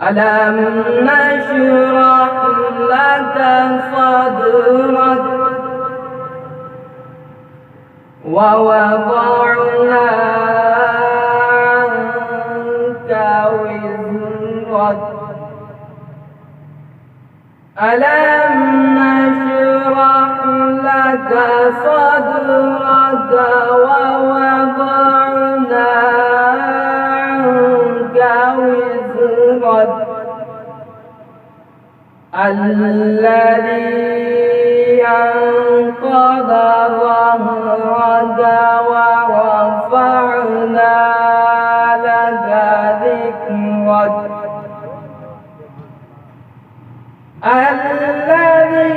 ألم نشرح لك صدرك ووضعنا عنك وزرك ألم نشرح لك صدرك ووضعنا عنك وزرك الذي أنقض ظهرك ورفعنا لك ذكرك الذي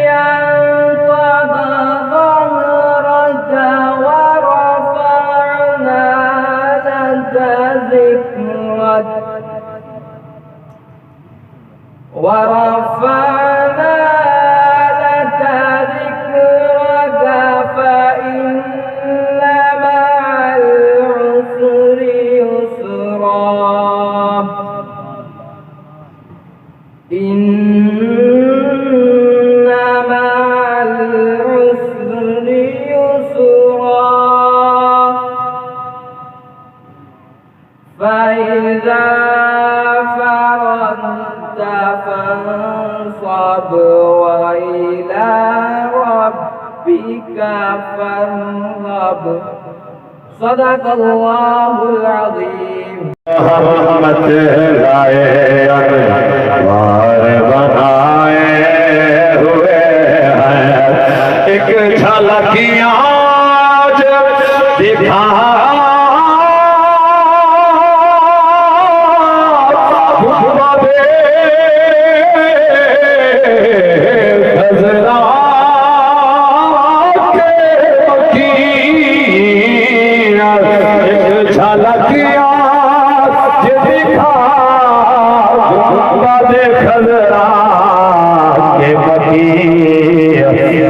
أنقض ظهرك ورفعنا لك ذكرك ورفعنا لك ذكرك فإن مع العسر يسرا إن مع العسر يسرا فإذا فرغت فانصب وإلى ربك فارغب صدق الله العظيم رحمت لائے انوار بنائے ہوئے ہیں ایک جھلکیاں جب دکھا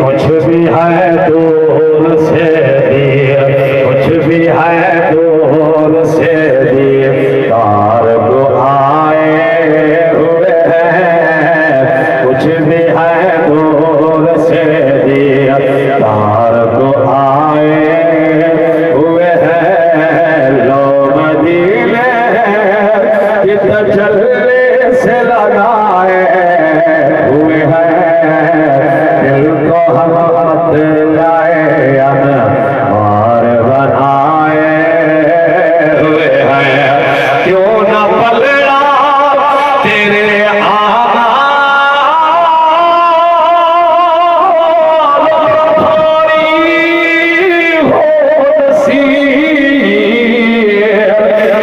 کچھ بھی ہے دور سے دیر کچھ بھی ہے دور سے دیر تار کو آئے ہوئے ہیں کچھ بھی ہے دور سے دیر تار کو آئے ہوئے ہیں لو مدینے کی تجلی سے لگائے ہوئے ہیں دل کو حرمت لائے انوار بنائے ہوئے ہیں کیوں نہ پلڑا تیرے آنا تھوڑی ہو نصیب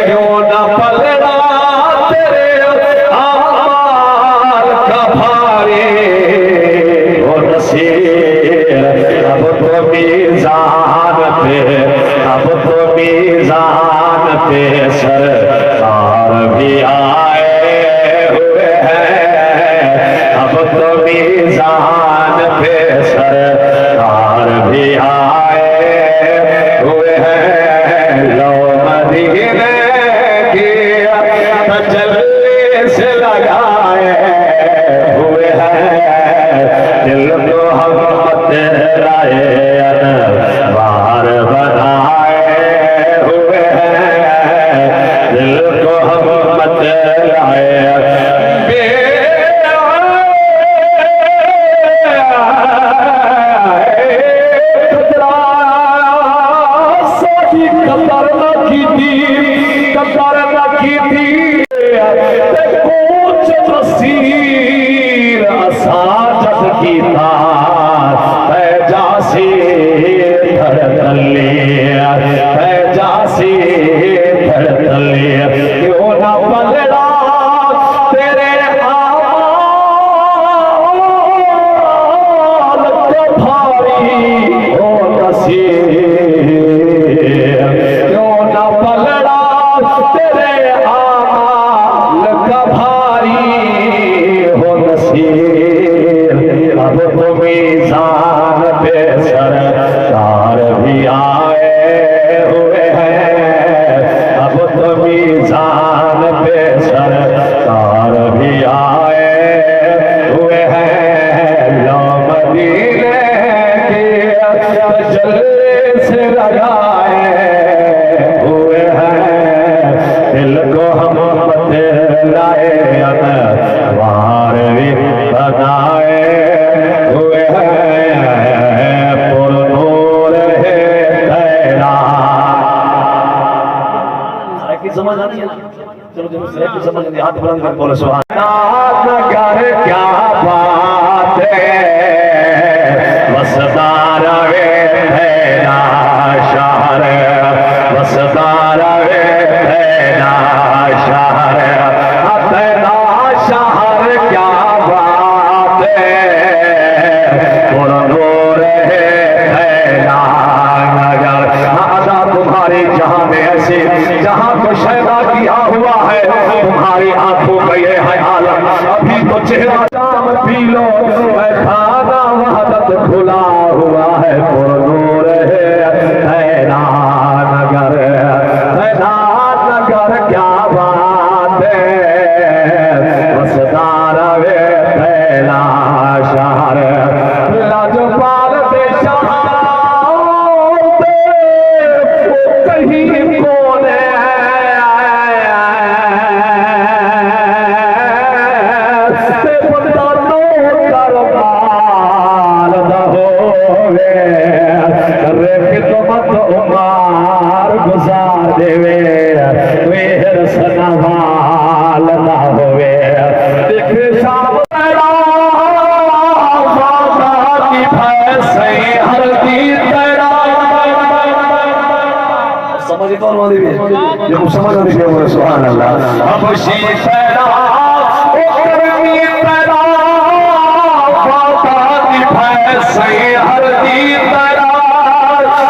کیوں نہ پلڑا تیرے آمال کا بھاری اب تو میزان پہ سرکار بھی آئے ہوئے ہیں اب تو میزان پہ سرکار بھی آئے ہوئے ہیں لو مدینے کی تجلی سے لگائے ہوئے ہیں دل کو حرمت لائے انوار بنائے ہوئے ہیں دل کو حرمت لائے قدر نہ کی تھی کچھ تصیر جلدی ہاتھ بلند کر بولے سبحان نگر کیا بات ہے وسدار وے بھینا شہر وسدار وے بھینا شہر بھینا شہر کیا بات ہے نور ہے بھینا نگر آدھا تمہاری جہاں میں ایسی جہاں کو شیدا کیا ہوا ہے تمہاری آنکھوں کا یہ ہے عالم ابھی تو چہرہ جام پی لو خانہ وحدت کھلا ہوا ہے نور ہے بھینا نگر بھینا نگر کیا بات ہے وسدار وے بھینا شہر لاجوال دے شہر کہیں کون گزار دے ویر سنوال نہ ہوئے دیکھ شام کی بھیسے ہر دی تیرا سمجھے کون ہونے بھی یہ کچھ سمجھ ہونے بھی ہے سبحان اللہ حبشی تیرا اکرمی تیرا فاتا کی بھیسے ہر دی تیرا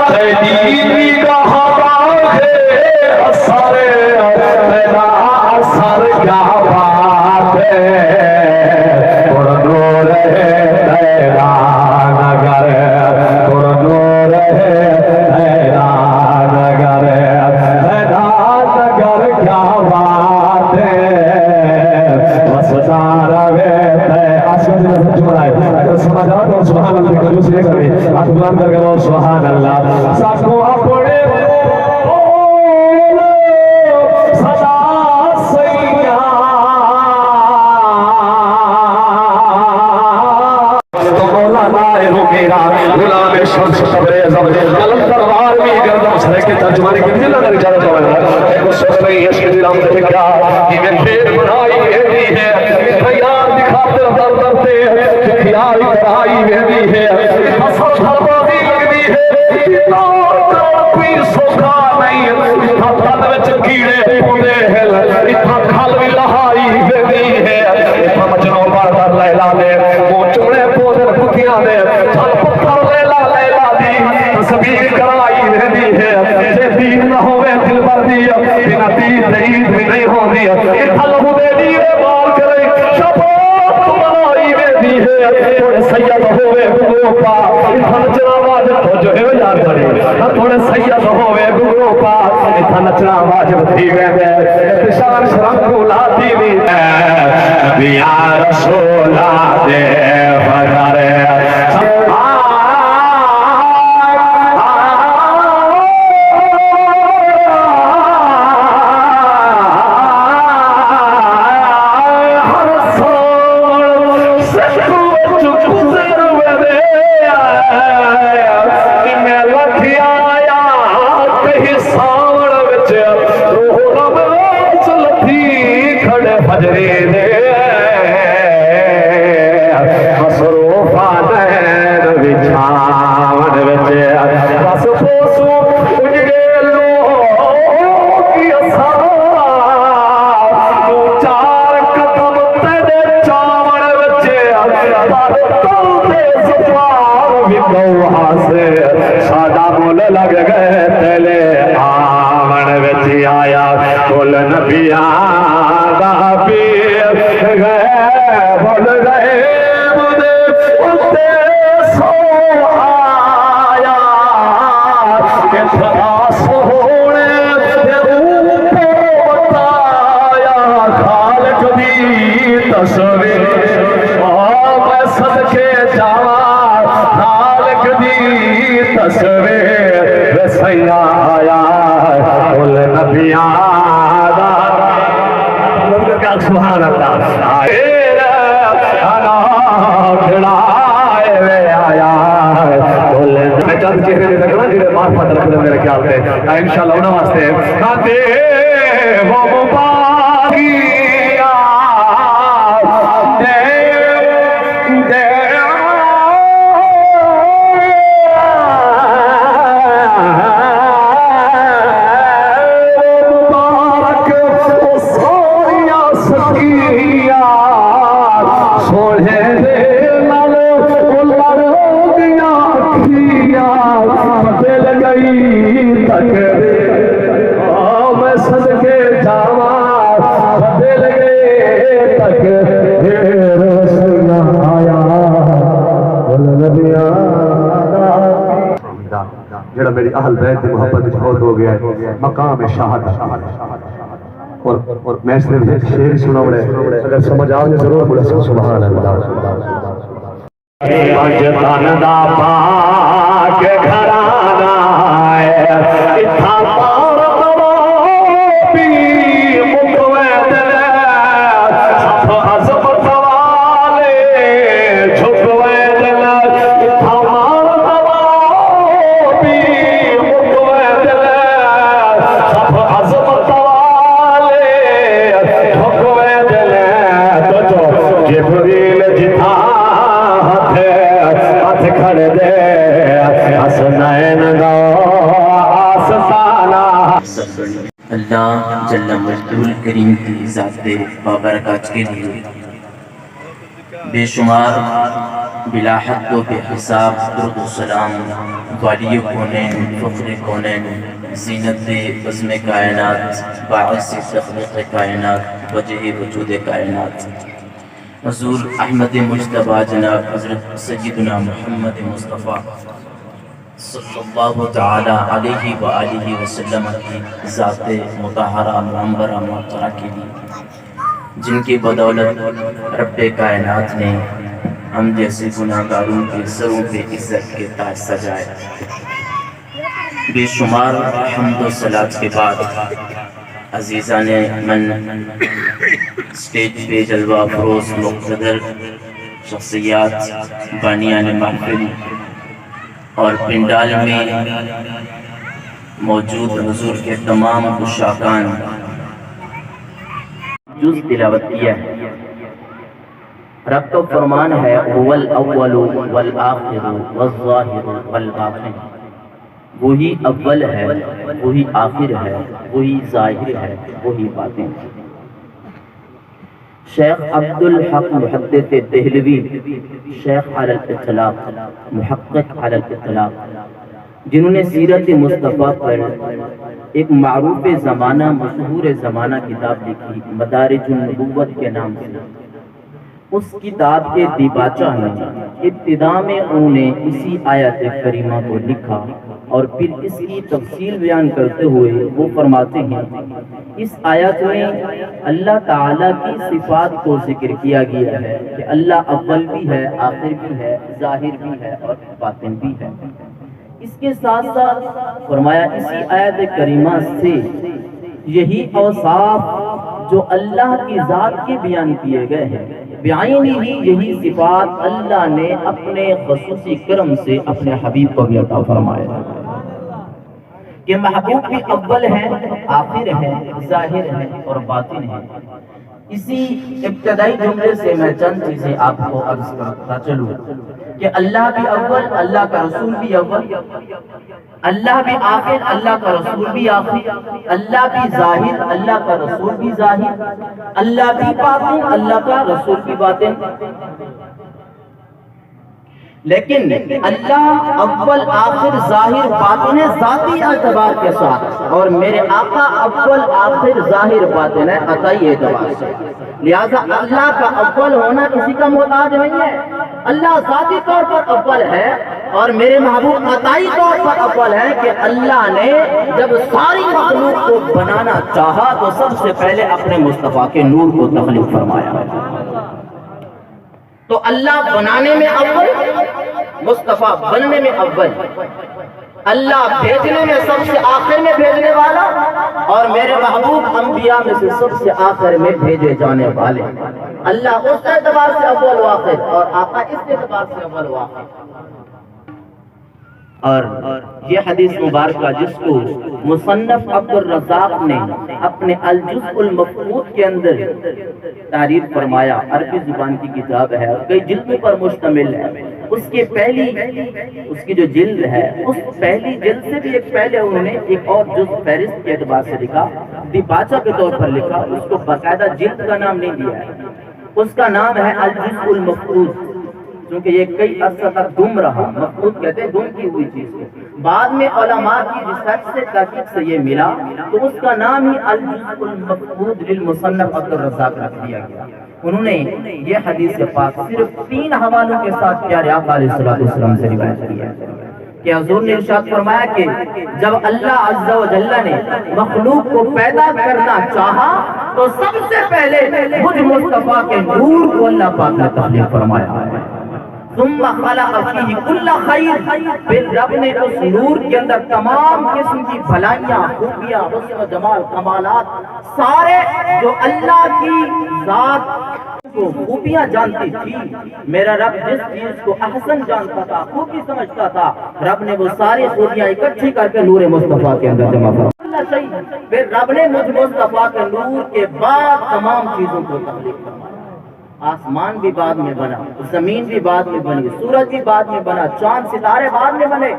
تیدی گاہ باغے اثر تیرا اثر کیا بات ہے نور ہے تیرا نگر نور ہے تیرا نگر تیرا نگر کیا بات ہے وسدار وے سبحان اللہ دوسرے کرے ہاتھ بلند کر کے بول سبحان اللہ ساکو اپنے سدا سیاں تو مولانا ہو میرا غلام شمس تبریز قلم تلوار میں گردم سرے کے ترجمانے کی دل لگا اجازت ہوا ہے ایک سوچ رہی ہے شکر رام نے کیا کہ میں پھر بنائی ہے تیار دکھاتے در درتے خیال کرائی ویدی ہے حسن حربازی لگدی ہے اتنا کوئی سوکھا نہیں اتنا پھل وچ کیڑے پودے ہیں اتنا کھل بھی لہائی ویدی ہے اتنا مجنوں بار لیلا دے وہ چوڑے پودے پتیاں دے چھل پتھر لیلا لیلا دی تصویر کرائی ویدی ہے جے دین نہ ہوئے دل بر دی بنا دین عید بھی نہیں ہو دی اتنا لہو دے دی بال کرے شباب بنائی ویدی ہے تھوڑے سید ہوئے گرو پا اتھا نچنا واجب ہو جو ہے یاد کری تھوڑے سید ہوئے گرو پا اتھا نچنا واجب تھی ویدے اتشار شرم کو لاتی بھی بیا رسولہ دے فجارے لگ گئے تلے آمن وچی آیا کل نبی آدھا پیر گئے بھول گئے مدے اتے سو آیا اتنا سونے اوپر بتایا خالق دی تصویر میں صدقے جاوا خالق دی تصویر سیاں آیا کل نبی آدھا سبحان اللہ انا کھڑائے وے آیا کل میں چند چہرے دے لگنا جیرے معرفت رکھنے میرے خیال سے انشاءاللہ انہوں واسطے وہ مباقی جڑا میری اہل بیت کی محبت بہت ہو گیا ہے مقام شہادت اور میں صرف ایک شعر سنا بڑے اگر سمجھ آؤ ضرور بڑے سبحان اللہ مجدان دا پاک گھرانا ہے اتھا پار دوابی مقوید سب عظمت والے جھکوید اتھا پار دوابی مقوید سب عظمت والے جھکوید تو جو جبریل جتھا کھڑے دے حسنین گا آستانہ اللہ جل مجدول کریم کی ذات بابرکات کے لیے بے شمار بلا حد و بے حساب درود و سلام والی کونین فخر کونین زینت بزم کائنات باعث تخلیق کائنات وجہ وجود کائنات حضور احمد مجتبی جناب حضرت سیدنا محمد مصطفیٰ صلی اللہ تعالی علیہ وآلہ وسلم کی ذات مطہرہ معمبرہ معطرہ کے لیے جن کی بدولت رب کائنات نے ہم جیسے گناہگاروں کے سروں پہ عزت کے تاج سجائے. بے شمار حمد و صلات کے بعد عزیزان من سٹیج پہ جلوہ افروز مقتدر شخصیات بانیان محفل اور پنڈال میں موجود حضور کے تمام عشاقان جز تلاوت کیا ہے. رب کا فرمان ہے هو الاول والآخر والظاہر والباطن. وہی اول ہے، وہی آخر ہے، وہی ظاہر ہے، وہی باطن. شیخ عبدالحق محدث دہلوی شیخ علی الاطلاق محقق علی الاطلاق جنہوں نے سیرت مصطفیٰ پر ایک معروف زمانہ مشہور زمانہ کتاب لکھی مدارج النبوت کے نام سے. اس کتاب کے دیباچہ میں ابتدا میں انہوں نے اسی آیت کریمہ کو لکھا اور پھر اس کی تفصیل بیان کرتے ہوئے وہ فرماتے ہیں اس آیت میں اللہ تعالیٰ کی صفات کو ذکر کیا گیا ہے کہ اللہ اول بھی ہے، آخر بھی ہے، ظاہر بھی ہے اور باطن بھی ہے. اس کے ساتھ ساتھ فرمایا اسی آیت کریمہ سے یہی اوصاف جو اللہ کی ذات کے بیان کیے گئے ہیں بعینی ہی یہی صفات اللہ نے اپنے خصوصی کرم سے اپنے حبیب کو بھی عطا فرمایا کہ محبوب بھی اول ہے، آخر ہے، ظاہر ہے اور باطن ہے. اسی ابتدائی جملے سے میں چند چیزیں آپ کو عرض کرتا چلوں کہ اللہ بھی اول، اللہ کا رسول بھی اول، اللہ بھی آخر، اللہ کا رسول بھی آخر، اللہ بھی ظاہر، اللہ کا رسول بھی ظاہر، اللہ بھی باطن، اللہ کا رسول بھی باطن. لیکن اللہ اول آخر ظاہر باطن ہے ذاتی اعتبار کے ساتھ، اور میرے آقا اول آخر ظاہر باطن ہے عطائی اعتبار سے. لہذا اللہ کا اول ہونا کسی کا محتاج نہیں ہے. اللہ ذاتی طور پر اول ہے اور میرے محبوب عطائی طور پر اول ہے کہ اللہ نے جب ساری مخلوق کو بنانا چاہا تو سب سے پہلے اپنے مصطفیٰ کے نور کو تخلیق فرمایا. تو اللہ بنانے میں اول، مصطفیٰ بننے میں اول، اللہ بھیجنے میں سب سے آخر میں بھیجنے والا، اور میرے محبوب انبیاء میں سے سب سے آخر میں بھیجے جانے والے. اللہ اس اعتبار سے اول و آخر اور آقا اس اعتبار سے اول و آخر. اور یہ حدیث مبارکہ جس کو مصنف عبد الرزاق نے اپنے الجزء المفقود کے اندر تعریف فرمایا، عربی زبان کی کتاب ہے اور کئی جلدوں پر مشتمل ہے. اس کی جو جلد ہے اس پہلی جلد سے بھی ایک پہلے انہوں نے ایک اور جزء فہرست کے اعتبار سے لکھا، دیباچہ کے طور پر لکھا. اس کو باقاعدہ جلد کا نام نہیں دیا ہے. اس کا نام ہے الجزء المفقود، کیونکہ یہ کئی عرصہ تک گم رہا، مفقود کہتے ہیں گم کی ہوئی چیز کو۔ بعد میں علماء کی ریسرچ سے تحقیق سے یہ ملا تو اس کا نام ہی الجزء المفقود للمصنف عبد الرزاق رکھ دیا گیا۔ انہوں نے یہ حدیث پاک صرف 3 حوالوں کے ساتھ پیارے آقا علیہ السلام سے روایت کی ہے کہ حضور نے ارشاد فرمایا کہ جب اللہ عز و جل نے مخلوق کو پیدا کرنا چاہا تو سب سے پہلے مجھ مصطفیٰ کے نور کو اللہ پاک نے تخلیق فرمایا، ثم خلق فیہ کل خیر، پھر رب نے اس نور کے اندر تمام قسم کی بھلائیاں، خوبیاں، حسن و جمال، کمالات، سارے جو اللہ کی ذات کو خوبیاں جانتی تھی، میرا رب جس چیز کو احسن جانتا تھا، خوبی سمجھتا تھا، رب نے وہ ساری خوبیاں اکٹھی کر کے نور مصطفیٰ کے اندر جمع فرمایا۔ پھر رب نے مجھ مصطفیٰ کے نور کے بعد تمام چیزوں کو تخلیق فرمایا۔ آسمان بھی بعد میں بنا، زمین بھی بعد میں بنی، سورج بھی بعد میں بنا، چاند ستارے بعد میں بنے،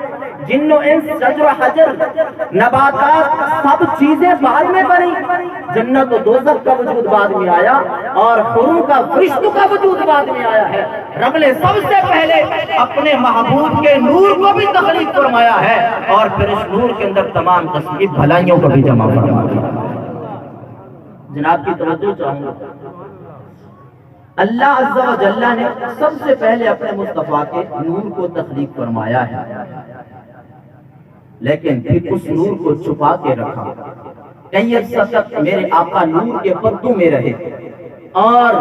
جن و انس، شجر و حجر، نباتات، سب چیزیں بعد میں بنی، جنت و دوزخ کا وجود بعد میں آیا اور حوروں کا، فرشتوں کا وجود بعد میں آیا ہے۔ رب نے سب سے پہلے اپنے محبوب کے نور کو بھی تخلیق فرمایا ہے اور پھر اس نور کے اندر تمام قسم کی بھلائیوں کو بھی جمع فرمایا۔ جناب کی توجہ چاہوں گا، اللہ عز و جل نے سب سے پہلے اپنے مصطفیٰ کے نور کو تخلیق فرمایا ہے، لیکن پھر اس نور کو چھپا کے رکھا۔ کئی عرصہ تک میرے آقا نور کے پردوں میں رہے اور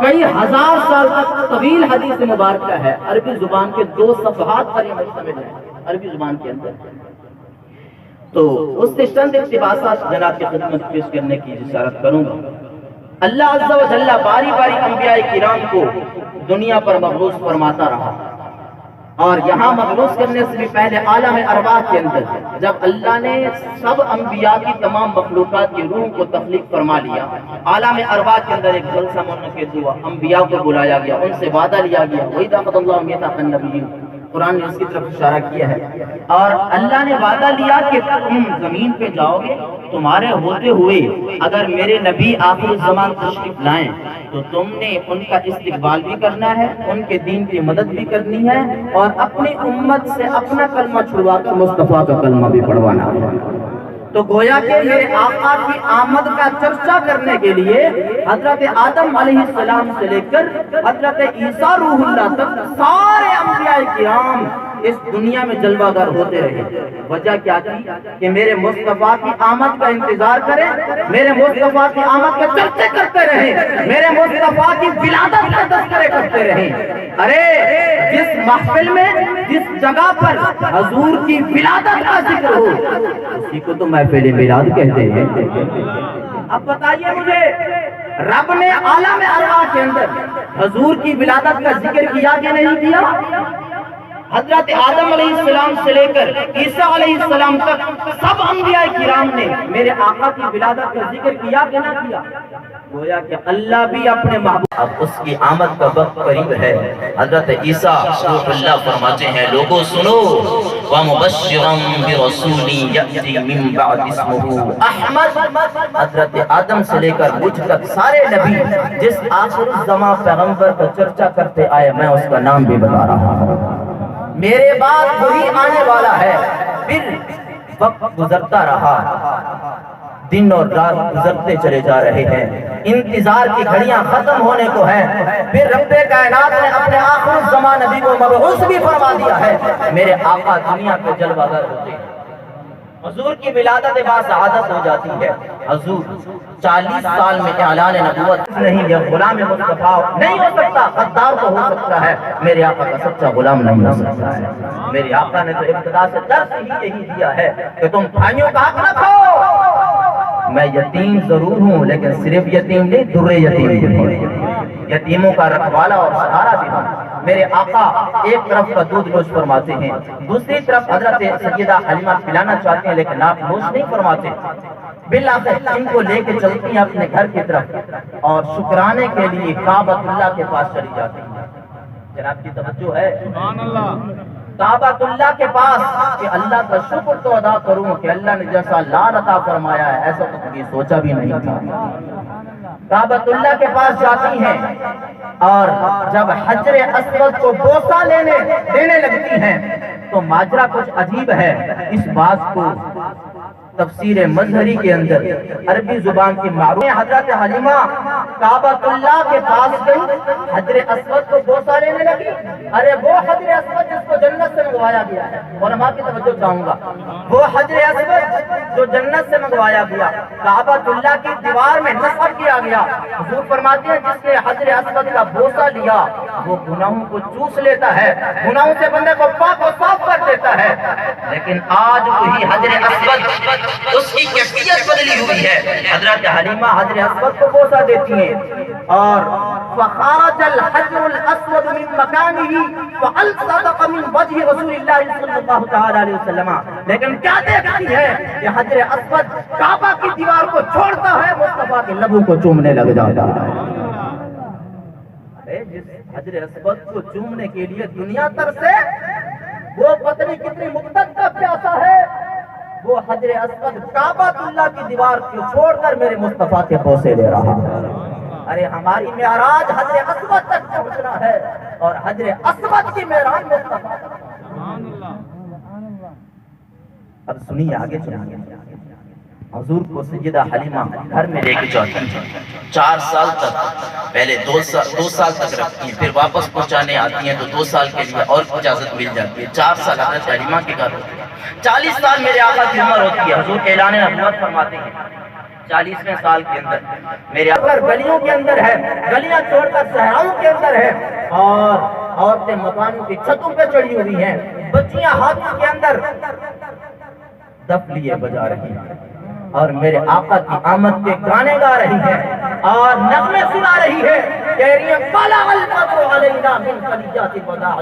کئی ہزار سال تک طویل حدیث مبارکہ ہے، عربی زبان کے 2 صفحات پر یہ مشتمل ہے عربی زبان کے اندر۔ تو اس سے چند اقتباسات جناب کی خدمت پیش کرنے کی اشارت کروں گا۔ اللہ عز و جل باری باری انبیاء کرام کو دنیا پر مبعوث فرماتا رہا، اور یہاں مبعوث کرنے سے بھی پہلے عالم ارواح کے اندر جب اللہ نے سب انبیاء کی تمام مخلوقات کی روح کو تخلیق فرما لیا، عالم ارواح کے اندر ایک جلسہ منعقد ہوا، انبیاء کو بلایا گیا، ان سے وعدہ لیا گیا، وَإِذَا أَخَذَ اللَّهُ مِيثَاقَ النَّبِيِّينَ، قرآن نے اس کی طرف اشارہ کیا ہے، اور اللہ نے وعدہ لیا کہ تم زمین پہ جاؤ گے، تمہارے ہوتے ہوئے اگر میرے نبی آخر الزمان تشریف لائیں تو تم نے ان کا استقبال بھی کرنا ہے، ان کے دین کی مدد بھی کرنی ہے، اور اپنی امت سے اپنا کلمہ چھڑوا کر مصطفیٰ کا کلمہ بھی پڑھوانا ہے۔ تو گویا کہ میرے آقا کی آمد کا چرچا کرنے کے لیے حضرت آدم علیہ السلام سے لے کر حضرت عیسیٰ روح اللہ تک سارے انبیاء کرام اس دنیا میں جلوہ گر ہوتے رہے۔ وجہ کیا تھی کہ میرے مصطفیٰ کی آمد کا انتظار کریں، میرے مصطفیٰ کی آمد کا چرچے کرتے رہیں، میرے مصطفیٰ کی ولادت کا تذکرے کرتے رہیں۔ ارے جس محفل میں، جس جگہ پر حضور کی ولادت کا ذکر ہو اسی کو تو محفل میلاد کہتے ہیں۔ اب بتائیے مجھے، رب نے عالم ارواح کے اندر حضور کی ولادت کا ذکر کیا کہ نہیں کیا؟ حضرت آدم علیہ السلام سے لے کر عیسیٰ علیہ السلام تک سب انبیاء کرام نے میرے آقا کی ولادت کا ذکر کیا کہ نہ کیا؟ گویا کہ اللہ بھی اپنے محبوب، اب اس کی آمد کا وقت قریب ہے۔ حضرت عیسیٰ روح اللہ فرماتے ہیں، لوگوں سنو، وَمُبَشِّرًا بِرَسُولٍ يَأْتِي مِن بَعْدِ اسْمُهُ أَحْمَدُ۔ حضرت آدم سے لے کر مجھ تک سارے نبی جس آخر الزمان پیغمبر کا چرچا کرتے آئے، میں اس کا نام بھی بتا رہا ہوں۔ میرے بعد وہی آنے والا ہے۔ پھر وقت گزرتا رہا، دن اور رات گزرتے چلے جا رہے ہیں، انتظار کی گھڑیاں ختم ہونے کو ہیں۔ پھر رب کائنات نے اپنے آخر الزمان نبی کو مبعوث بھی فرما دیا ہے۔ میرے آقا دنیا پہ جلوہ گر ہوتے ہیں، حضور کی ولادت باسعادت ہو جاتی ہے۔ حضور 40 سال میں اعلان نبوت نہیں، یہ غلام مصطفیٰ نہیں ہو سکتا، غدار تو ہو سکتا ہے، میرے آقا کا سچا غلام نہیں ہو سکتا ہے۔ میرے آقا نے تو ابتدا سے درس ہی یہی دیا ہے کہ تم بھائیوں کا حق نہ کھو۔ میں یتیم ضرور ہوں لیکن صرف یتیم نہیں، در یتیم بھی ہوں، یتیموں کا رکھوالا اور سہارا بھی ہوں۔ میرے آقا ایک طرف کا دودھ نوش فرماتے ہیں، دوسری طرف حضرت سیدہ حلیمہ پلانا چاہتے ہیں لیکن آپ نوش نہیں فرماتے۔ بالآخر ان کو لے کے چلتی ہیں اپنے گھر کی طرف اور شکرانے کے لیے کعبۃ اللہ کے پاس چلی جاتی ہیں۔ جناب کی توجہ ہے، کعبۃ اللہ کے پاس کہ اللہ کا شکر تو ادا کروں کہ اللہ نے جیسا لال عطا فرمایا ہے ایسا تو کبھی سوچا بھی نہیں تھا۔ کعبۃ اللہ کے پاس جاتی ہیں اور جب حجر اسود کو بوسہ دینے لگتی ہیں تو ماجرا کچھ عجیب ہے۔ اس بات کو تفسیر مظہری کے اندر عربی زبان کی معروف حضرت حلیمہ کعبۃ اللہ کے پاس گئی، حجر اسود کو بوسہ لینے لگی۔ ارے وہ حجر اسود جس کو جنت سے منگوایا گیا ہے، علماء کی توجہ چاہوں گا، وہ حجر اسود جو جنت سے منگوایا گیا، کعبۃ اللہ کی دیوار میں نصب کیا گیا۔ حضور فرماتے ہیں جس نے حجر اسود کا بوسہ لیا وہ گناہوں کو چوس لیتا ہے، گناہوں سے بندے کو پاک و صاف کر دیتا ہے۔ لیکن آج وہی حجر اسود اس کی کیفیت بدلی ہوئی ہے۔ حضرت حلیمہ حجر اسود کو بوسہ دیتی ہیں اور فخرج الحجر الاسود من مکانہ فالصق من وجه رسول اللہ صلی اللہ تعالی علیہ وسلم۔ لیکن کیا دیکھتی ہے کہ حجر اسود کعبہ کی دیوار کو چھوڑتا ہے، مصطفیٰ کے لبوں کو چومنے لگ جاتا ہے۔ جس حجر اسود کو چومنے کے لیے دنیا تر سے وہ پتنی کتنی مدت کا پیاسا ہے، وہ حجر اسود کعبۃ اللہ کی دیوار کو چھوڑ کر میرے مصطفیٰ کے بوسے لے رہا ہے۔ ارے ہماری معراج حجر اسود تک پہنچنا ہے اور حجر اسود کی معراج مصطفیٰ۔ اب سنیے آگے چلیے، حضور کو سیدہ حلیمہ گھر میں لے کے جاتی ہیں، 4 سال تک، پہلے 2 سال تک رکھتی ہیں، پھر واپس پہنچانے آتی ہیں تو 2 سال کے لیے اور اجازت مل جاتی ہے، 4 سال حضرت حلیمہ کے گھر ہوتی ہے۔ 40 سال میرے آقا کی عمر ہوتی ہے، حضور اعلان نبوت فرماتے ہیں 40ویں سال کے اندر میرے آقا گلیوں کے اندر ہے، گلیاں چھوڑ کر صحراؤں کے اندر ہے، اور عورتیں مکانوں کی چھتوں پہ چڑھی ہوئی ہیں، بچیاں ہاتھوں کے اندر دف لیے بجا رہی ہیں اور میرے آقا کی آمد کے گانے گا رہی ہے اور نغمے سنا رہی ہے، کہہ رہی ہیں طلع البدر علینا من ثنیات الوداع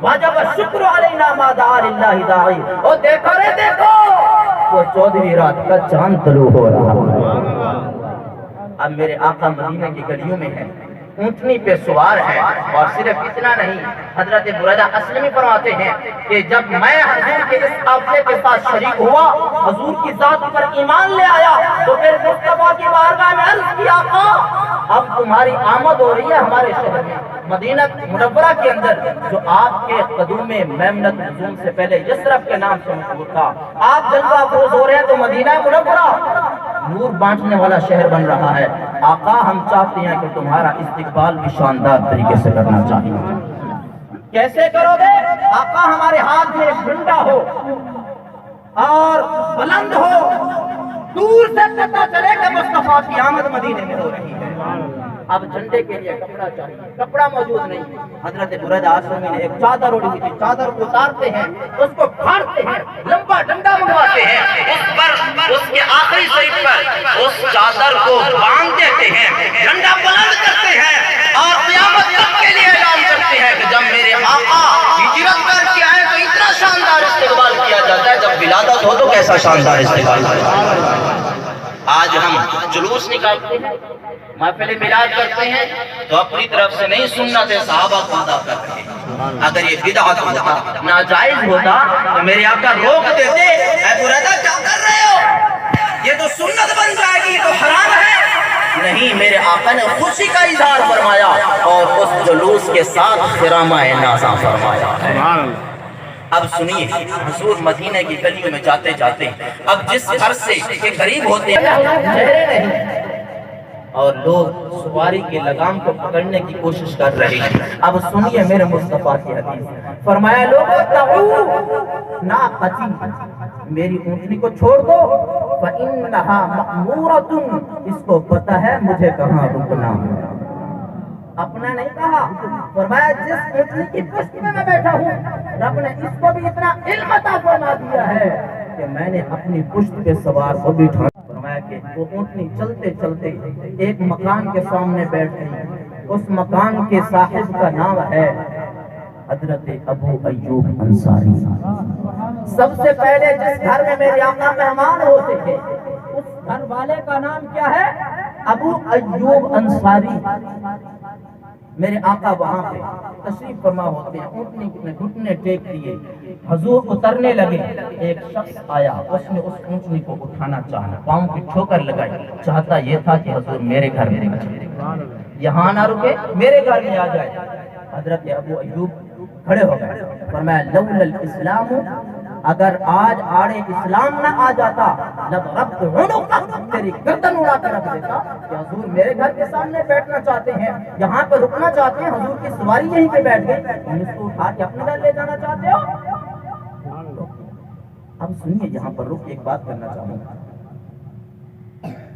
وجب الشکر علینا ما دعا للہ داعی۔ او دیکھو رے دیکھو، وہ 14ویں رات کا چاند طلوع ہو رہا ہے۔ اب میرے آقا مدینہ کی گلیوں میں ہے، اونٹنی پہ سوار ہے، اور صرف اتنا نہیں، حضرت بریدہ اسلمی فرماتے ہیں کہ جب میں حضور کے اس قافلے کے ساتھ شریک ہوا، حضور کی ذات پر ایمان لے آیا، تو پھر مصطفیٰ کی بارگاہ میں عرض کی آقا اب تمہاری آمد ہو رہی ہے ہمارے شہر میں، مدینہ منورہ کے اندر، جو آپ کے قدوم میمنت نزول سے پہلے یثرب کے نام سے مشہور تھا۔ آپ جلوہ افروز ہو رہے ہیں تو مدینہ منورہ نور بانٹنے والا شہر بن رہا ہے۔ آقا ہم چاہتے ہیں کہ تمہارا استقبال بھی شاندار طریقے سے کرنا چاہیے۔ کیسے کرو گے؟ آقا ہمارے ہاتھ میں ایک ڈنڈا ہو اور بلند ہو، دور سے پتہ چلے کہ مصطفیٰ کی آمد مدینے میں ہو رہی ہے۔ اب جھنڈے کے لیے کپڑا چاہیے، کپڑا موجود نہیں، حضرت بریدہ اسلمی نے ایک چادر اڑی ہوئی تھی، چادر کو اتارتے ہیں، اس کو پھاڑتے ہیں، لمبا ڈنڈا منگواتے ہیں، اس پر اس کے آخری سائڈ پر اس چادر کو باندھ دیتے ہیں، ڈنڈا بلند کرتے ہیں اور قیامت تک کے لیے اعلان کرتے ہیں کہ جب میرے آقا ہجرت کر کے آئے تو اتنا شاندار استقبال کیا جاتا ہے، جب ولادت ہو تو کیسا شاندار استقبال کیا۔ آج ہم جلوس نکالتے ہیں، محفل میلاد کرتے ہیں تو اپنی طرف سے نہیں، سنت صحابہ کو ادا کر رہے ہیں۔ اگر یہ بدعت ہوتا، ناجائز ہوتا تو میرے آقا روک دیتے، اے بریدہ کیا کر رہے ہو، یہ تو سنت بن جائے گی، یہ تو حرام ہے۔ نہیں، میرے آقا نے خوشی کا اظہار فرمایا اور اس جلوس کے ساتھ خرامہ نازاں فرمایا۔ اب سنیے، حضور مدینہ کی گلیوں میں جاتے جاتے اب جس گھر سے کے قریب ہوتے ہیں چہرے نہیں، اور لوگ سواری کے لگام کو پکڑنے کی کوشش کر رہے ہیں۔ اب سنیے میرے مصطفیٰ کی حدیث، فرمایا لوگوں تعو ناقتی، میری اونٹنی کو چھوڑ دو، فإنها مأمورة، اس کو پتہ ہے مجھے کہاں رکنا ہے۔ اپنا نہیں کہا، فرمایا جس اونٹنی کی پشت میں میں بیٹھا ہوں، رب نے اس کو بھی اتنا علم عطا فرما دیا ہے کہ میں نے اپنی پشت پہ سوار کو بٹھا۔ فرمایا کہ وہ اونٹنی چلتے چلتے ایک مکان کے سامنے بیٹھ گئی، اس مکان کے صاحب کا نام ہے حضرت ابو ایوب انصاری۔ سب سے پہلے جس گھر میں میرے آقا مہمان ہوتے تھے اس گھر والے کا نام کیا ہے؟ ابو ایوب انصاری۔ میرے آقا وہاں پہ تشریف فرما ہوتے ہیں، اونٹنی میں گھٹنے ٹیک دیے، حضور اترنے لگے، ایک شخص آیا، اس نے اس اونٹنی کو اٹھانا چاہا، پاؤں کی ٹھوکر لگائی، چاہتا یہ تھا کہ حضور میرے گھر میں یہاں نہ رکے، میرے گھر میں آ جائے۔ حضرت ابو ایوب کھڑے ہو گئے، فرمایا لولا الاسلام، اگر آج آڑے اسلام نہ آ جاتا لضربت عنقک، تیری گردن اڑا کے رکھ دیتا کہ حضور میرے گھر کے سامنے بیٹھنا چاہتے ہیں، یہاں پہ رکنا چاہتے ہیں، حضور کی سواری یہیں پہ بیٹھ گئی، تم اس کو اٹھا کے اپنے گھر لے جانا چاہتے ہو۔ اب سنیے، یہاں پر رک ایک بات کرنا چاہوں گا،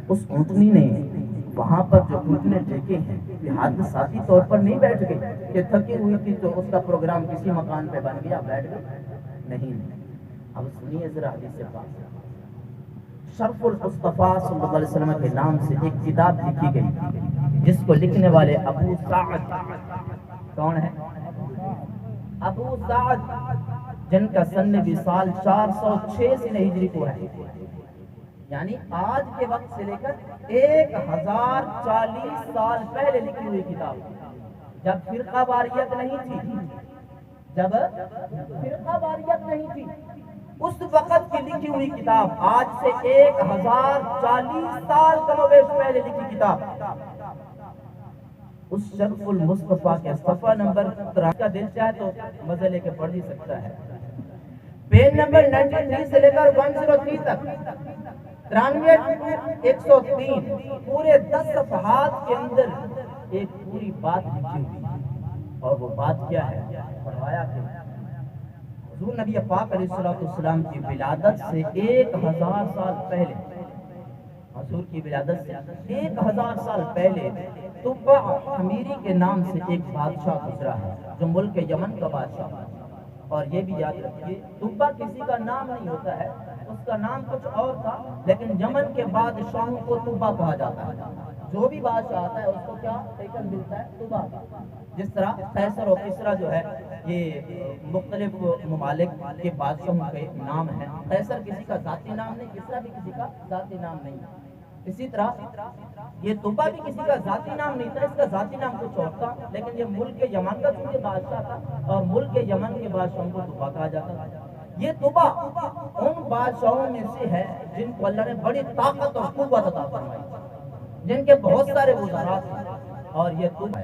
اس اونٹنی نے وہاں پر جو گھٹنے ٹیکے ہیں یہ حادثاتی طور پر نہیں بیٹھ گئی کہ تھکی ہوئی تھی تو اس کا پروگرام کسی مکان پہ بن گیا بیٹھ گئی، نہیں۔ اب سنیے ذرا حدیث پاک، شرف المصطفیٰ صلی اللہ علیہ وسلم کے نام سے ایک کتاب لکھی گئی جس کو لکھنے والے ابو سعد کون ہے؟ ابو سعد، جن کا سن وصال 406 سے ہجری کو ہے، یعنی آج کے وقت سے لے کر 1040 سال پہلے لکھی ہوئی کتاب، جب فرقہ واریت نہیں تھی، جب فرقہ واریت نہیں تھی، اس وقت کی لکھی ہوئی کتاب، آج سے 1040 سال کم و بیش پہلے لکھی کتاب، اس شرف المصطفیٰ کے صفحہ نمبر 13 کا دل چاہے تو مزے لے کے پڑھ ہی سکتا ہے، پیج نمبر 93 سے لے کر 103 تک، 93-103 پورے 10 صفحات کے اندر ایک پوری بات لکھی ہوئی، اور وہ بات کیا ہے؟ فرمایا کہ حضور نبی پاک علیہ السلام کی ولادت سے 1000 سال پہلے، حضور کی ولادت سے 1000 سال پہلے طبع حمیری کے نام سے ایک بادشاہ گزرا ہے جو ملک یمن کا بادشاہ ہے، اور یہ بھی یاد رکھیے طبع کسی کا نام نہیں ہوتا ہے، اس کا نام کچھ اور تھا، لیکن یمن کے بادشاہوں کو طبع کہا جاتا ہے، جو بھی بادشاہ آتا ہے اس کو کیا ٹائٹل ملتا ہے؟ طبع۔ جس طرح قیصر و کسریٰ جو ہے یہ مختلف ممالک کے بادشاہوں کے نام ہیں، قیصر کسی کا ذاتی نام نہیں، کسریٰ بھی کسی کا ذاتی نام نہیں، اسی طرح یہ طبع بھی کسی کا ذاتی نام نہیں تھا، اس کا ذاتی نام کچھ اور تھا، لیکن یہ ملک یمن کا چونکہ بادشاہ تھا اور ملک یمن کے بادشاہوں کو طبع کہا جاتا تھا۔ یہ طبع ان بادشاہوں میں سے ہے جن کو اللہ نے بڑی طاقت اور قوت عطا فرمائی، جن کے بہت سارے وزراء تھے، اور یہ طبع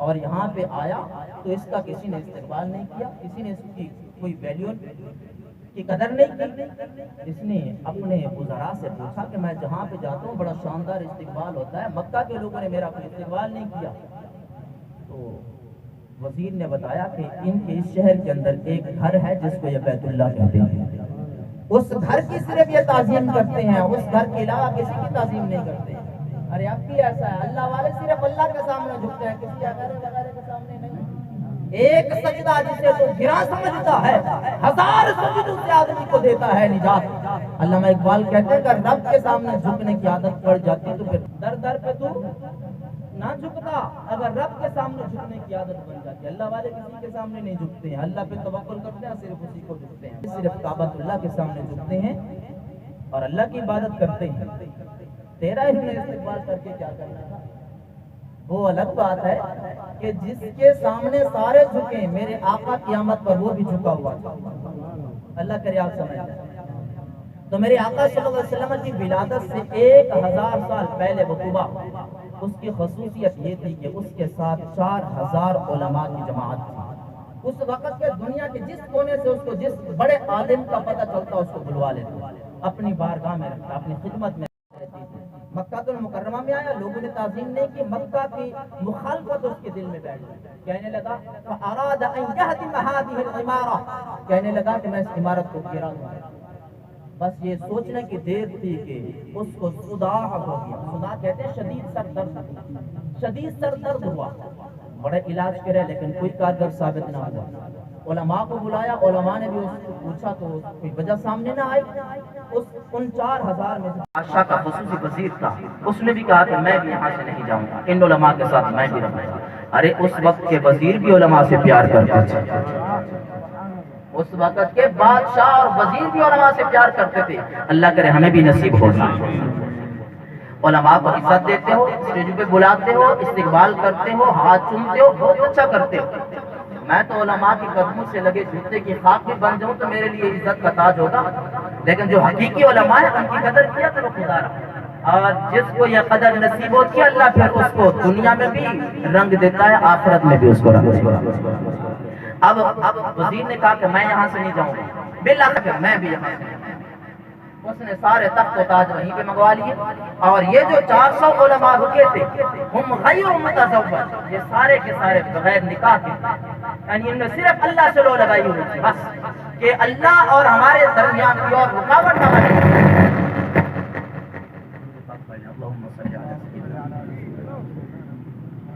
اور یہاں پہ آیا تو اس کا کسی نے استقبال نہیں کیا، کسی نے اس کی کوئی ویلیو کی قدر نہیں کی، اس نے اپنے وزراء سے پوچھا کہ میں جہاں پہ جاتا ہوں بڑا شاندار استقبال ہوتا ہے، مکہ کے لوگوں نے میرا کوئی استقبال نہیں کیا، تو وزیر نے بتایا کہ ان کے اس شہر کے اندر ایک گھر ہے جس کو یہ بیت اللہ کہتے ہیں، اس گھر کی صرف یہ تعظیم کرتے ہیں، اس گھر کے علاوہ کسی کی تعظیم نہیں کرتے ہیں۔ ارے اب بھی ایسا ہے، اللہ والے صرف اللہ کے سامنے جھکتے ہیں، کسی وغیرہ وغیرہ کے سامنے نہیں۔ ایک سجدہ جسے تو گرا سمجھتا ہے 1000 سجدوں سے آدمی کو دیتا ہے نجات۔ علامہ اقبال کہتے ہیں کہ رب کے سامنے جھکنے کی عادت پڑ جاتی تو پھر در در پہ تو نہ جھکتا، اگر رب کے سامنے جھکنے کی عادت بن جاتی۔ اللہ والے کسی کے سامنے نہیں جھکتے ہیں، اللہ پہ توکل کرتے ہیں، صرف اسی کو جھکتے ہیں، صرف کعبۃ اللہ کے سامنے جھکتے ہیں اور اللہ کی عبادت کرتے ہیں۔ تیرا ہی نے استقبال کر کے کیا کرنا تھا؟ وہ الگ بات ہے کہ جس کے سامنے سارے جھکے، میرے آقا قیامت پر وہ بھی جھکا ہوا تھا، اللہ کرے آپ سمجھ جائیں۔ تو میرے آقا صلی اللہ علیہ وسلم کی ولادت سے 1000 سال پہلے وہ طبع، اس کی خصوصیت یہ تھی کہ اس کے ساتھ 4000 علماء کی جماعت تھی۔ اس وقت کے دنیا کے جس کونے سے اس کو جس بڑے عالم کا پتہ چلتا اس کو بلوا لیتا، اپنی بارگاہ میں رکھتا، اپنی خدمت میں۔ مکہ المکرمہ میں آیا، لوگوں نے تعظیم نہیں کی، مکہ کی مخالفت اس کے دل میں بیٹھ گئی، کہنے لگا فَأَرَادَ أَن يَهْدِمَ هَذِهِ الْعِمَارَةَ، کہنے لگا کہ میں اس عمارت کو گرا دوں۔ بس یہ سوچنے کی دیر تھی کہ اس کو صداع ہو گیا، صداع کہتے ہیں شدید سر درد، شدید سر درد ہوا، بڑے علاج کرے لیکن کوئی کارگر ثابت نہ ہوا۔ علماء کو بلایا، علماء نے بھی اس کو پوچھا تو کوئی وجہ سامنے نہ آئی۔ ان 4000 میں سے بادشاہ کا خصوصی وزیر تھا، اس نے بھی کہا کہ میں بھی یہاں سے نہیں جاؤں گا، ان علماء کے ساتھ میں بھی رہوں گا۔ ارے اس وقت کے وزیر بھی علماء سے پیار کرتے تھے، اس وقت کے بادشاہ اور وزیر بھی علماء سے پیار کرتے تھے، اللہ کرے ہمیں بھی نصیب ہو جائے۔ علماء کو عزت دیتے ہو، اسٹیج پہ بلاتے ہو، استقبال کرتے ہو، ہاتھ چومتے ہو، بہت اچھا کرتے ہو۔ میں تو علماء کے قدموں سے لگے جوتے کی خاک بھی بن جاؤں تو میرے لیے عزت کا تاج ہوگا، لیکن جو حقیقی علماء ہیں ان کی قدر کیا کرو خدا رہا، اور جس کو یہ قدر نصیب ہوتی ہے اللہ پھر اس کو دنیا میں بھی رنگ دیتا ہے، آخرت میں بھی اس کو رنگ دیتا ہے۔ اب وزیر نے کہا کہ میں یہاں سے نہیں جاؤں گا، بالآخر میں بھی یہاں سے، اس نے سارے تخت و تاج وہیں پہ منگوا لیے، اور یہ جو 400 علماء رکے تھے ہم غیر متزوج، یہ سارے کے سارے بغیر نکاح کے، یعنی انہوں نے صرف اللہ سے لو لگائی ہوئی تھی بس کہ اللہ اور ہمارے درمیان کوئی اور رکاوٹ نہ بنے۔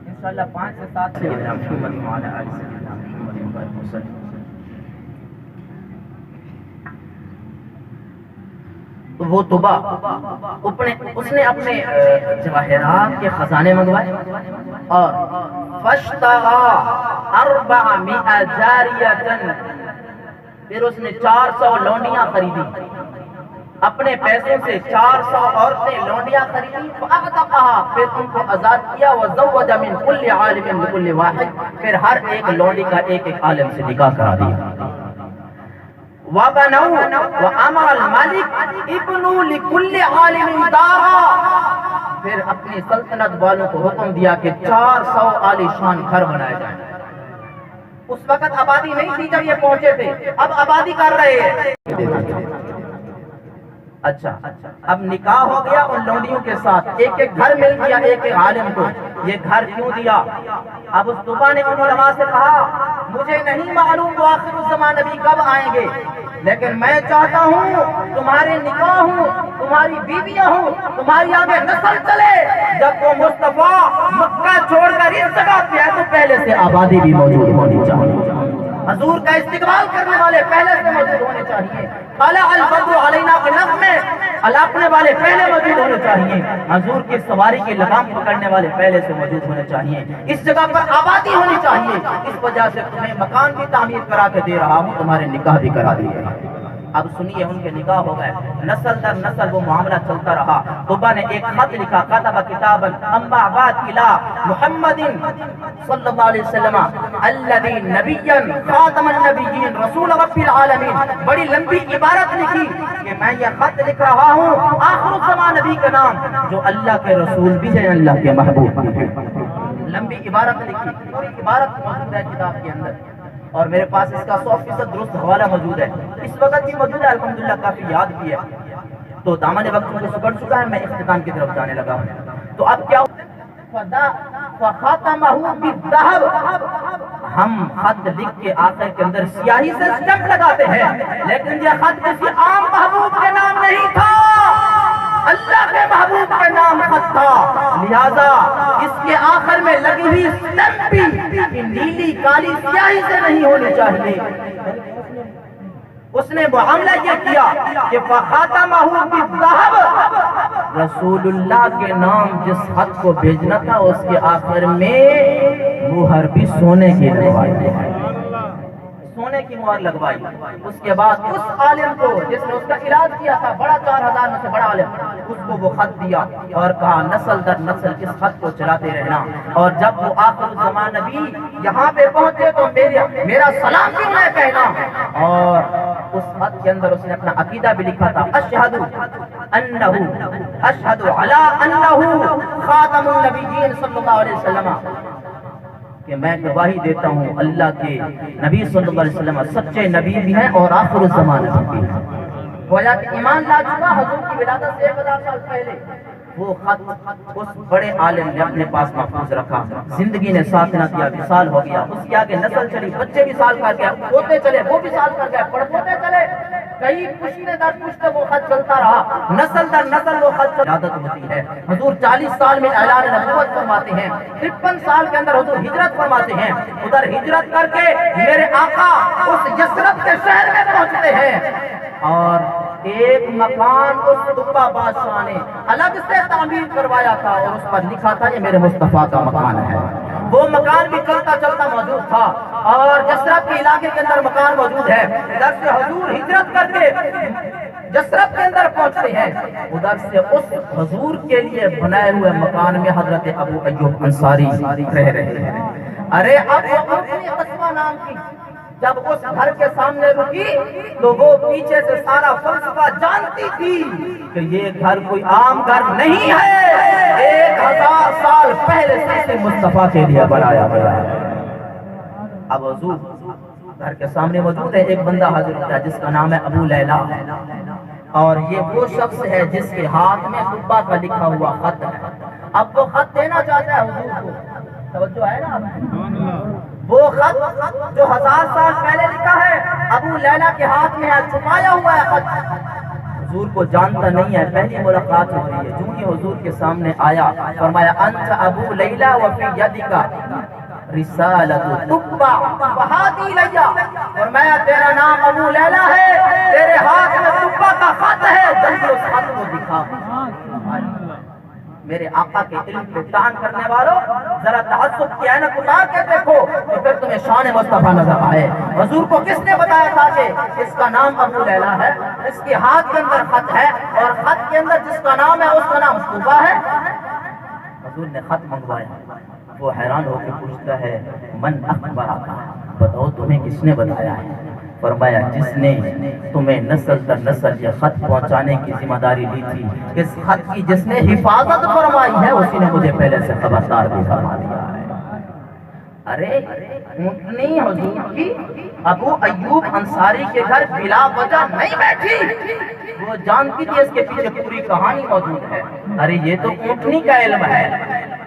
انشاءاللہ 5 سے 7 سے وہ طبا اس نے اپنے جواہرات کے خزانے منگوائے اور فاشترى 400 جاریۃ، پھر اس نے 400 لونڈیاں خریدی، اپنے پیسوں سے 400 عورتیں لونڈیاں خریدی، فاعتقها، پھر ان کو آزاد کیا، وزوج من كل عالم بكل واحد، پھر ہر ایک لونڈی کا ایک ایک عالم سے نکاح کرا دیا۔ وَبَنَوْا وَأَمَرَ الْمَلِكُ ابْنُوا لِكُلِّ عَالِمٍ دَارًا، پھر اپنی سلطنت والوں کو حکم دیا کہ 400 عالی شان گھر بنائے جائیں۔ اس وقت آبادی نہیں تھی جب یہ پہنچے تھے، اب آبادی کر رہے ہیں۔ اچھا اب نکاح ہو گیا ان لونڈیوں کے ساتھ، ایک ایک گھر مل گیا ایک ایک عالم کو۔ یہ گھر کیوں دیا؟ اب اس طبا نے ان علماء سے کہا مجھے نہیں معلوم وہ آخر الزمان نبی کب آئیں گے، لیکن میں چاہتا ہوں تمہارے نکاح ہوں، تمہاری بیویاں ہوں، تمہاری آگے نسل چلے، جب وہ مصطفیٰ مکہ چھوڑ کر اس جگہ پہ ہے تو پہلے سے آبادی بھی موجود ہونی چاہیے، حضور کا استقبال کرنے والے پہلے سے موجود ہونے چاہیے، طلع البدر علینا کے نغمے الاپنے والے پہلے موجود ہونے چاہیے، حضور کی سواری کی لگام پکڑنے والے پہلے سے موجود ہونے چاہیے، اس جگہ پر آبادی ہونی چاہیے، اس وجہ سے تمہیں مکان بھی تعمیر کرا کے دے رہا ہوں، تمہارے نکاح بھی کرا دیے۔ اب سنیے ان کے نکاح ہو گئے، نسل در نسل وہ معاملہ چلتا رہا۔ طبا نے ایک خط لکھا، کتب کتابا اما بعد الى محمد صلی اللہ علیہ وسلم الذی نبیا خاتم النبیین رسول رب العالمین، بڑی لمبی عبارت لکھی کہ میں یہ خط لکھ رہا ہوں آخر الزمان نبی کا نام جو اللہ کے رسول بھی ہیں، اللہ کے محبوب بھی ہیں۔ لمبی عبارت لکھی، پوری عبارت موجود ہے کتاب کے اندر، اور میرے پاس اس کا 100% درست حوالہ موجود ہے، اس وقت بھی موجود ہے، الحمدللہ کافی یاد بھی ہے۔ تو دامن وقت مجھے سپڑ چکا ہے، میں اختتام کی طرف جانے لگا ہوں۔ تو اب کیا فَخَاتَمَهُ بِالذَّهَبِ، ہم خط لکھ کے آخر کے اندر سیاہی سے سٹمپ لگاتے ہیں، لیکن یہ خط کسی عام محبوب کے نام نہیں تھا، اللہ کے محبوب کے نام خط تھا، لہذا اس کے آخر میں لگی ہوئی سٹمپ بھی نیلی کالی سیاہی سے نہیں ہونی چاہیے۔ اس نے معاملہ یہ کیا کہ فَخَاتَمَهُ بِالذَّهَبِ، رسول اللہ کے نام جس خط کو بھیجنا تھا اس کے آخر میں مہر بھی سونے کی لگوائی، سونے کی مہر لگوائی۔ اس کے بعد اس عالم کو جس نے اس کا علاج کیا تھا، بڑا 4000 میں سے بڑا عالم، اس کو وہ خط دیا اور کہا نسل در نسل اس خط کو چلاتے رہنا، اور جب وہ آخر الزمان نبی یہاں پہ پہنچے تو میرا سلام بھی انہیں کہنا۔ اور اس خط کے اندر اس نے اپنا عقیدہ بھی لکھا تھا، اشہد علی انہ خاتم النبیین صلی اللہ علیہ وسلم، کہ میں گواہی دیتا ہوں اللہ کے نبی صلی اللہ علیہ وسلم سچے نبی بھی ہیں اور آخر الزمان نبی بھی ہیں۔ گویا کہ ایمان لا چکا حضور کی ولادت سے 1000 سال پہلے، وہ خط اس بڑے عالم نے اپنے پاس محفوظ رکھا، زندگی نے ساتھ نہ دیا، وصال ہو گیا، اس کی آگے نسل چلی، بچے بھی سال کر گیا، پوتے چلے وہ بھی سال کر گئے، پڑپوتے چلے، کئی پشتے در پشتے وہ خط چلتا رہا، نسل در نسل وہ خط عادت ہوتی ہے۔ حضور 40 سال میں اعلان نبوت فرماتے ہیں، 53 سال کے اندر حضور ہجرت فرماتے ہیں، ادھر ہجرت کر کے میرے آقا اس یثرب کے شہر میں پہنچتے ہیں، اور ایک مکان اس طبا بادشاہ نے الگ سے تعمیر کروایا تھا اور اس پر لکھا تھا یہ میرے مصطفیٰ کا مکان ہے۔ وہ مکان بھی چلتا چلتا موجود تھا، اور یثرب کے علاقے کے اندر مکان موجود ہے۔ ادھر سے حضور ہجرت کر کے یثرب کے اندر پہنچتے ہیں، ادھر سے اس حضور کے لیے بنائے ہوئے مکان میں حضرت ابو ایوب انصاری رہ رہے ہیں۔ ارے اب اپنی قصبہ نام کی جب اس گھر کے سامنے رکی تو وہ پیچھے سے سارا فلسفہ جانتی تھی کہ یہ گھر کوئی عام گھر نہیں ہے، 1000 سال پہلے سے مصطفیٰ کے لیے بنایا گیا ہے۔ اب حضور گھر کے سامنے موجود ہے، ایک بندہ حاضر ہوتا ہے جس کا نام ہے ابو لیلا، اور یہ وہ شخص ہے جس کے ہاتھ میں قبا کا لکھا ہوا خط ہے۔ اب وہ خط دینا چاہتا ہے حضور کو، توجہ ہے نا، وہ خط جو 1000 سال پہلے لکھا ہے ابو لیلا کے ہاتھ میں ہے، چھپایا ہوا ہے خط، حضور کو جانتا نہیں ہے۔ پہلی ملاقات ہو رہی ہے، جو ہی حضور کے سامنے آیا فرمایا انت ابو لیلا وفی یدک رسالت تبع وہادی لیا، فرمایا تیرا نام ابو لیلا ہے، تیرے ہاتھ میں تبع کا خط ہے، جلدی اس خط کو دکھا۔ میرے آقا کے علم کو طعن کرنے والوں ذرا تعصب کی عینک اتار کے دیکھو تو پھر تمہیں شان مصطفیٰ نظر آئے۔ حضور کو کس نے بتایا تھا کہ اس کا نام ابو لیلا ہے، اس کے ہاتھ کے اندر خط ہے، اور خط کے اندر جس کا نام ہے اس کا نام صوبہ ہے۔ حضور نے خط منگوایا، وہ حیران ہو کے پوچھتا ہے من اخبرک، بتاؤ تمہیں کس نے بتایا ہے؟ فرمایا جس نے تمہیں نسل در نسل یہ خط پہنچانے کی ذمہ داری لی تھی، اس خط کی جس نے حفاظت فرمائی ہے اسی نے مجھے پہلے سے خبردار بھی فرما دیا ہے۔ ارے اونٹنی حضور کی ابو ایوب انصاری کے گھر بلا وجہ نہیں بیٹھی، وہ جانتی تھی اس کے پیچھے پوری کہانی موجود ہے۔ ارے یہ تو اونٹنی کا علم ہے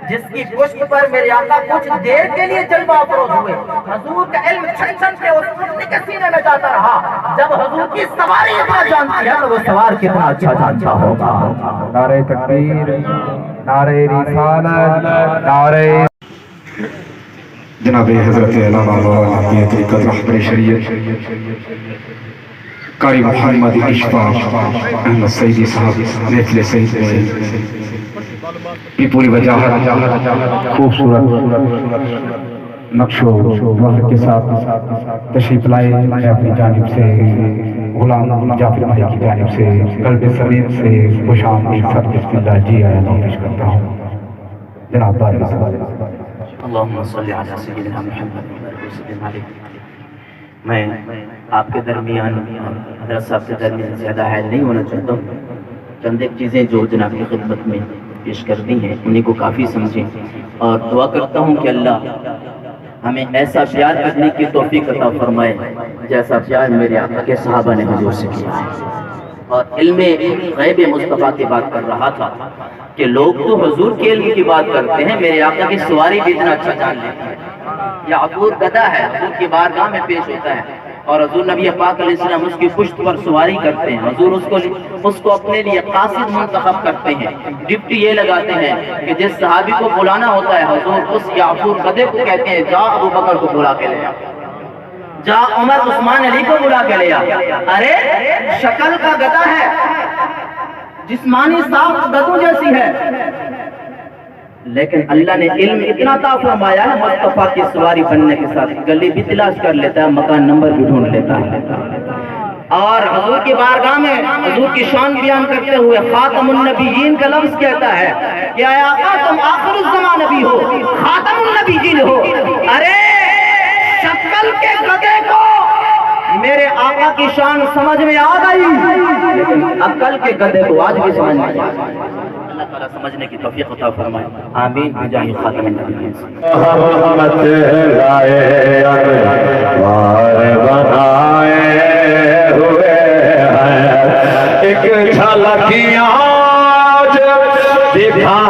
جس کی پشت پر میرے آقا کچھ دیر کے لیے جلوہ افروز ہوئے، حضور کا علم چھن چھن کے اس اونٹنی کے سینے میں جاتا رہا۔ جب حضور کی سواری اتنا جانتی ہے تو وہ سوار کتنا اچھا جانتا ہوگا۔ نعرہ تکبیر، نعرہ رسالت، نعرہ جناب حضرت علامہ مولانا طریقت رہبر شریعت قاری محمد اشفاق احمد سیدی صاحب محفل سید میں یہ پوری وجاہت خوبصورت نقش و نقش کے ساتھ تشریف لائے۔ میں اپنی جانب سے غلام جعفر بھائی کی جانب سے قلب سلیم سے خوش آمدید بسم اللہ جی آیا پیش کرتا ہوں۔ جناب بار اللہم صلی علی سیدنا محمد وسلم علیہ۔ میں آپ کے درمیان حضرت صاحب کے درمیان زیادہ حائل نہیں ہونا چاہتا ہوں، چند ایک چیزیں جو جناب کی خدمت میں پیش کر دی ہیں انہیں کو کافی سمجھیں، اور دعا کرتا ہوں کہ اللہ ہمیں ایسا پیار کرنے کی توفیق عطا فرمائے جیسا پیار میرے آقا کے صحابہ نے حضور سے کیا ہے۔ اور علم غیب مصطفیٰ کی بات کر رہا تھا کہ لوگ تو حضور کے علم کی بات کرتے ہیں، میرے آقا کی سواری بھی اتنا اچھا جان لیتے ہیں۔ یعقوب گدھا ہے، حضور کی بارگاہ میں پیش ہوتا ہے، اور حضور نبی پاک علیہ السلام اس کی پشت پر سواری کرتے ہیں، حضور اس کو اپنے لیے قاصد منتخب کرتے ہیں، ڈپٹی یہ لگاتے ہیں کہ جس صحابی کو بلانا ہوتا ہے حضور اس یعقوب گدھے کو کہتے ہیں جا ابو بکر کو بلا کے لے آ، جا عمر عثمان علی کو بلا کے لے آ۔ ارے شکل کا گدھا ہے، جسمانی ساخت گدھوں جیسی ہے، لیکن اللہ نے علم اتنا عطا فرمایا ہے مصطفیٰ کی سواری بننے کے ساتھ گلی بھی تلاش کر لیتا ہے، مکان نمبر بھی ڈھونڈ لیتا ہے، اور حضور کی بارگاہ میں حضور کی شان بیان کرتے ہوئے خاتم النبیین کا لفظ کہتا ہے کہ اے آقا تم آخر الزمان نبی ہو، خاتم النبیین ہو۔ ارے شکل کے گدھے کو میرے آقا کی شان سمجھ میں آ گئی، لیکن عقل کے گدھے کو آج بھی سمجھ نہیں آ گئی۔ اللہ تعالیٰ سمجھنے کی توفیق عطا فرمائے، آمین بجاہ خاتم النبیین۔ رحمت لائے انوار بنائے ہوئے ہیں، ایک جھلکیاں آج دکھا